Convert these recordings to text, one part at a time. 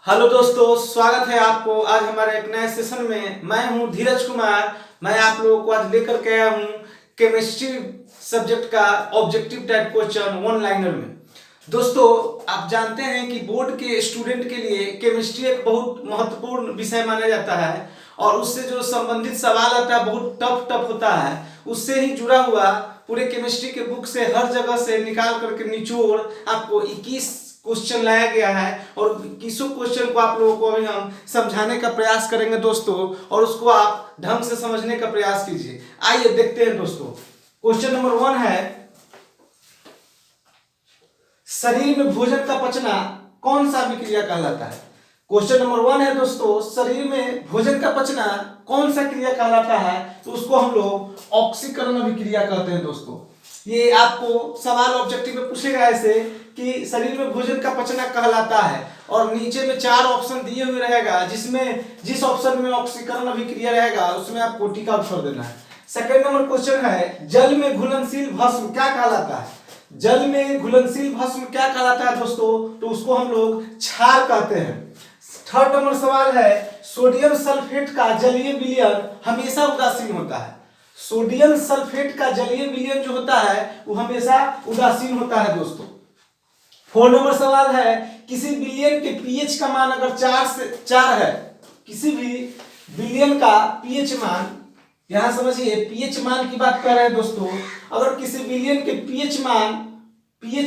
Hello दोस्तों, स्वागत है आपको आज हमारे एक नए सेशन में। मैं हूं धीरज कुमार। मैं आप लोगों को आज लेकर के आया हूं केमिस्ट्री सब्जेक्ट का objective type question one liner में। दोस्तों, आप जानते हैं कि बोर्ड के स्टूडेंट के लिए केमिस्ट्री एक बहुत महत्वपूर्ण विषय माना जाता है और उससे जो संबंधित सवाल आता है बहुत टफ होता है। उससे ही जुड़ा हुआ पूरे केमिस्ट्री के बुक से हर जगह से निकाल करके निचोड़ आपको 21 क्वेश्चन लाया गया है और 21 क्वेश्चन को आप लोगों को अभी हम समझाने का प्रयास करेंगे दोस्तों, और उसको आप ढंग से समझने का प्रयास कीजिए। आइए देखते हैं दोस्तों। क्वेश्चन नंबर 1 है, शरीर में भोजन का पचना कौन सा अभिक्रिया कहलाता है। क्वेश्चन नंबर 1 है दोस्तों, शरीर में भोजन का पचना कौन सा क्रिया कहलाता है, तो उसको हम लोग ऑक्सीकरण अभिक्रिया कहते हैं दोस्तों। ये आपको सवाल ऑब्जेक्टिव में पूछेगा ऐसे कि शरीर में भोजन का पचना कहलाता है और नीचे में 4 ऑप्शन दिए हुए रहेगा, जिसमें जिस ऑप्शन में ऑक्सीकरण अभिक्रिया रहेगा उसमें आपको टी का उत्तर देना है। सेकंड नंबर क्वेश्चन है, जल में घुलनशील भस्म क्या कहलाता है। जल में घुलनशील भस्म क्या कहलाता है दोस्तों, तो उसको हम लोग क्षार कहते हैं। थर्ड नंबर सवाल है, सोडियम सल्फेट का जलीय विलयन हमेशा उदासीन होता है। सोडियम सल्फेट का जलीय विलयन जो होता है वो हमेशा उदासीन होता है दोस्तों। 4 नंबर सवाल है, किसी विलयन के पीएच का मान अगर 4 है, किसी भी विलयन का पीएच मान, यहां समझिए पीएच मान की बात कर रहे हैं दोस्तों। अगर किसी विलयन के पीएच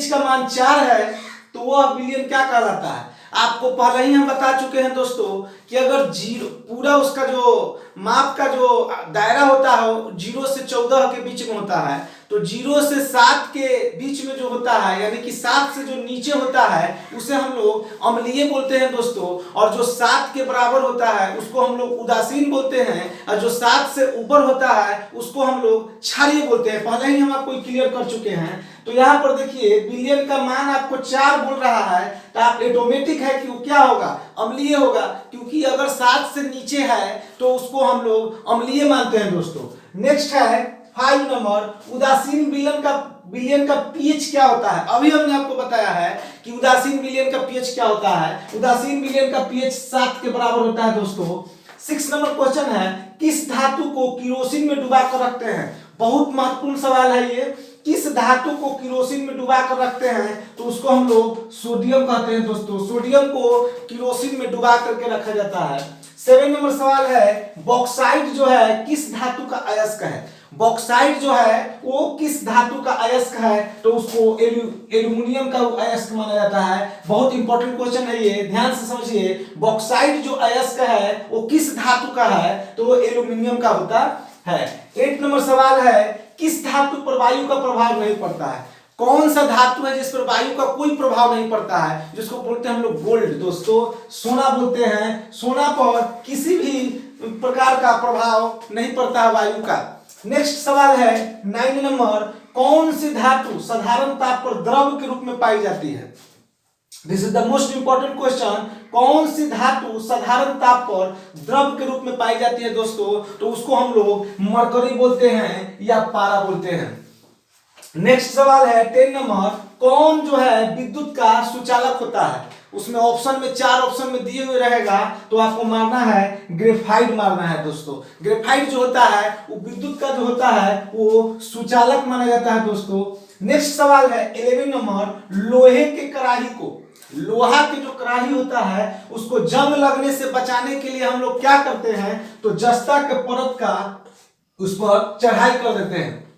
का मान 4 है तो वह विलयन क्या कहलाता है। आपको पहले ही हम बता चुके हैं दोस्तों कि अगर जीरो पूरा उसका जो माप का जो दायरा होता है 0 से 14 के बीच में होता है, तो 0 से 7 के बीच में जो होता है यानी कि 7 से जो नीचे होता है उसे हम लोग अम्लीय बोलते हैं दोस्तों, और जो 7 के बराबर होता है उसको हम लोग उदासीन बोलते हैं, और जो 7 से ऊपर होता है उसको हम लोग क्षारीय बोलते हैं। पहले ही हम आपको क्लियर कर चुके हैं। तो यहाँ पर देखिए विलयन का मान आपको 4 बोल रहा है, तो आप ऑटोमेटिक है कि वो क्या होगा, अम्लीय होगा, क्योंकि अगर 7 से नीचे है तो उसको हम लोग अम्लीय मानते हैं दोस्तों। नेक्स्ट है 5 नंबर, उदासीन विलयन का पीएच क्या होता है। अभी हमने आपको बताया है कि उदासीन विलयन का पीएच क्या होता है। उदासीन विलयन का पीएच 7 के बराबर होता है दोस्तों। 6 नंबर क्वेश्चन है, किस धातु को किरोसिन में डुबा कर रखते हैं। बहुत महत्वपूर्ण सवाल है ये, किस धातु को किरोसिन में डुबा कर रखते हैं, तो उसको हम लोग सोडियम कहते हैं दोस्तों। सोडियम को किरोसिन में डुबा करके रखा जाता है। 7 नंबर सवाल है, बॉक्साइट जो है किस धातु का अयस्क है। बॉक्साइट जो है वो किस धातु का अयस्क है, तो उसको एल्यूमिनियम का अयस्क माना जाता है। बहुत इंपॉर्टेंट क्वेश्चन है ये, ध्यान से समझिए। बॉक्साइट जो अयस्क है वो किस धातु का है, तो वो एल्यूमिनियम का होता है। 8 नंबर सवाल है, किस धातु पर वायु का प्रभाव नहीं पड़ता है। कौन सा धातु है जिस पर वायु का कोई प्रभाव नहीं पड़ता है, जिसको बोलते हैं हम लोग गोल्ड दोस्तों, सोना बोलते हैं। सोना पर किसी भी प्रकार का प्रभाव नहीं पड़ता है वायु का। नेक्स्ट सवाल है 9 नंबर, कौन सी धातु साधारण ताप पर द्रव के रूप में पाई जाती है। This is the most important question. कौन सी धातु साधारण ताप पर द्रव के रूप में पाई जाती है दोस्तों, तो उसको हम लोग मरकरी बोलते हैं या पारा बोलते हैं। नेक्स्ट सवाल है 10 नंबर, कौन जो है विद्युत का सुचालक होता है। उसमें ऑप्शन में 4 ऑप्शन में दिए हुए रहेगा, तो आपको मारना है ग्रेफाइट मारना है दोस्तों। ग्रेफाइट जो होता है वो विद्युत का जो होता है वो सुचालक माना जाता है दोस्तों। नेक्स्ट सवाल है 11 नंबर, लोहे के कड़ाही को, लोहा के जो कड़ाही होता है उसको जंग लगने से बचाने के लिए हम लोग क्या करते हैं, तो जस्ता के परत का उस पर चढ़ाई कर देते हैं।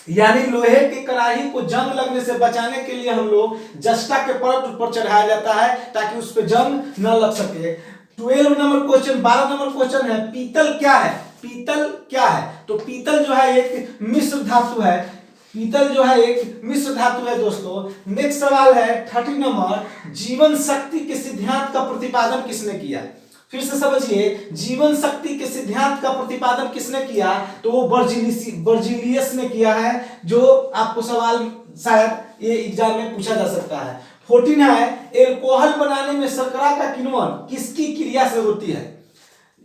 यानी लोहे की कड़ाही को जंग लगने से बचाने के लिए हम लोग जस्ता के परत ऊपर चढ़ाया जाता है ताकि उस पर जंग न लग सके। 12 नंबर क्वेश्चन, 12 नंबर क्वेश्चन है, पीतल क्या है। पीतल क्या है, तो पीतल जो है एक मिश्र धातु है। पीतल जो है एक मिश्र धातु है दोस्तों। नेक्स्ट सवाल है 30 नंबर, जीवन शक्ति के सिद्धांत का प्रतिपादन किसने किया। फिर से समझिए, जीवन शक्ति के सिद्धांत का प्रतिपादन किसने किया, तो वो बर्जीलियस ने किया है, जो आपको सवाल शायद ये एग्जाम में पूछा जा सकता है। 14 है, एल्कोहल बनाने में शर्करा का किण्वन किसकी क्रिया से होती है।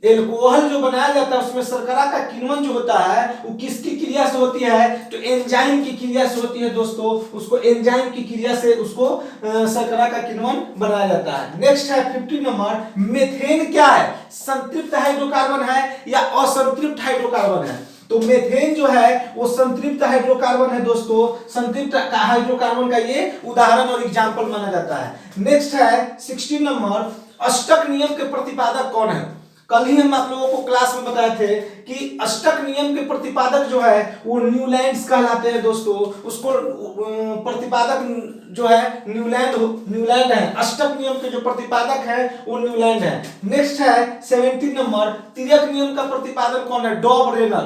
एल्कोहल जो बनाया जाता है उसमें शर्करा का किण्वन जो होता है वो किसकी क्रिया क्रिया से होती है? तो एंजाइम की क्रिया से होती है दोस्तों। उसको एंजाइम की क्रिया से उसको शर्करा का किण्वन बनाया जाता है। नेक्स्ट है 50 नंबर, मेथेन क्या है? संतृप्त हाइड्रोकार्बन है या असंतृप्त हाइड्रोकार्बन है? तो मेथेन जो है वो संतृप्त हाइड्रोकार्बन है दोस्तों। संतृप्त हाइड्रोकार्बन का ये उदाहरण और एग्जांपल माना जाता है। नेक्स्ट है 16 नंबर, अष्टक नियम के प्रतिपादक कौन है? कल ही हम आप लोगों को क्लास में बताए थे कि अष्टक नियम के प्रतिपादक जो है वो न्यूलैंड्स कहलाते हैं दोस्तों। उसको प्रतिपादक जो है न्यूलैंड है। अष्टक नियम के जो प्रतिपादक है वो न्यूलैंड है। नेक्स्ट है 17 नंबर, तिर्यक नियम का प्रतिपादन कौन है? डॉब रेनर।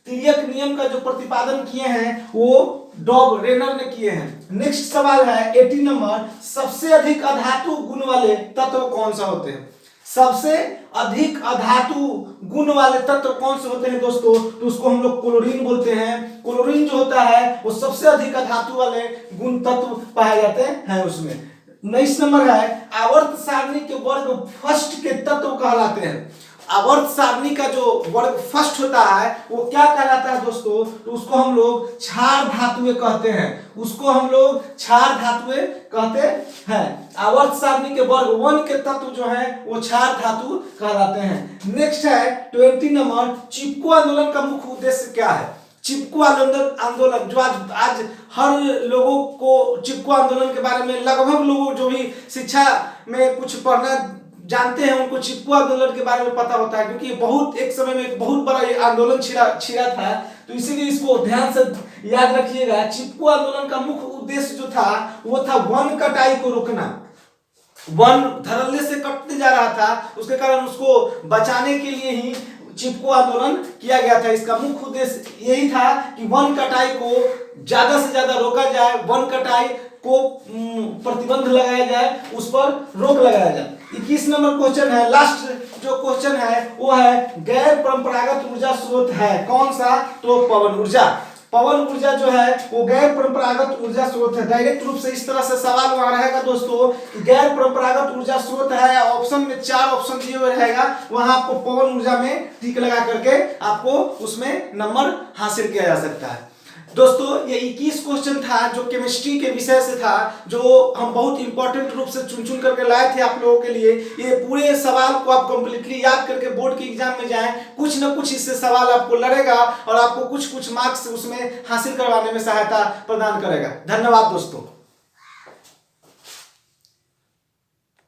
तिर्यक नियम का जो प्रतिपादन किए हैं वो डॉब रेनर ने किए हैं। नेक्स्ट सवाल है 18 नंबर, सबसे अधिक अधातु गुण वाले तत्व कौन सा होते हैं? सबसे अधिक अधातु गुण वाले तत्व कौन से होते हैं दोस्तों? तो उसको हम लोग क्लोरीन बोलते हैं। क्लोरीन जो होता है वो सबसे अधिक अधातु वाले गुण तत्व पाए जाते हैं उसमें। 19 नंबर है, आवर्त सारणी के वर्ग फर्स्ट के तत्व कहलाते हैं। आवर्त सारणी का जो वर्ग फर्स्ट होता है वो क्या कहलाता है दोस्तों? तो उसको हम लोग क्षार धातुएं कहते हैं। उसको हम लोग क्षार धातुएं कहते हैं। आवर्त सारणी के वर्ग 1 के तत्व जो है वो क्षार धातु कहलाते हैं। नेक्स्ट है 20 नंबर, चिपको आंदोलन का मुख्य उद्देश्य क्या है? चिपको आंदोलन जो आज हर लोगों को चिपको आंदोलन के बारे में लगभग लोगों जो भी शिक्षा में कुछ पढ़ना जानते हैं उनको चिपको आंदोलन के बारे में पता होता है, क्योंकि बहुत एक समय में बहुत बड़ा ये आंदोलन छिड़ा था। तो इसीलिए इसको ध्यान से याद रखिएगा। चिपको आंदोलन का मुख्य उद्देश्य जो था वो था वन कटाई को रोकना। वन धड़ल्ले से कटते जा रहा था, उसके कारण उसको बचाने के लिए ही चिपको आंदोलन किया गया था। इसका मुख्य उद्देश्य यही था कि वन कटाई को ज्यादा से ज्यादा रोका जाए, वन कटाई को प्रतिबंध लगाया जाए, उस पर रोक लगाया जाए। 21 नंबर क्वेश्चन है, लास्ट जो क्वेश्चन है वो है गैर परंपरागत ऊर्जा स्रोत है कौन सा? तो पवन ऊर्जा। पवन ऊर्जा जो है वो गैर परंपरागत ऊर्जा स्रोत है। डायरेक्ट रूप से इस तरह से सवाल वहां रहेगा दोस्तों कि गैर परंपरागत ऊर्जा स्रोत है। ऑप्शन में 4 ऑप्शन दिए हुए रहेगा, वहां आपको पवन ऊर्जा में टिक लगा करके आपको उसमें नंबर हासिल किया जा सकता है। दोस्तों ये 21 क्वेश्चन था जो केमिस्ट्री के विषय से था, जो हम बहुत इंपॉर्टेंट रूप से चुन करके लाए थे आप लोगों के लिए। ये पूरे सवाल को आप कंप्लीटली याद करके बोर्ड के एग्जाम में जाएं, कुछ ना कुछ इससे सवाल आपको लड़ेगा और आपको कुछ मार्क्स उसमें हासिल करवाने में सहायता प्रदान करेगा। धन्यवाद दोस्तों।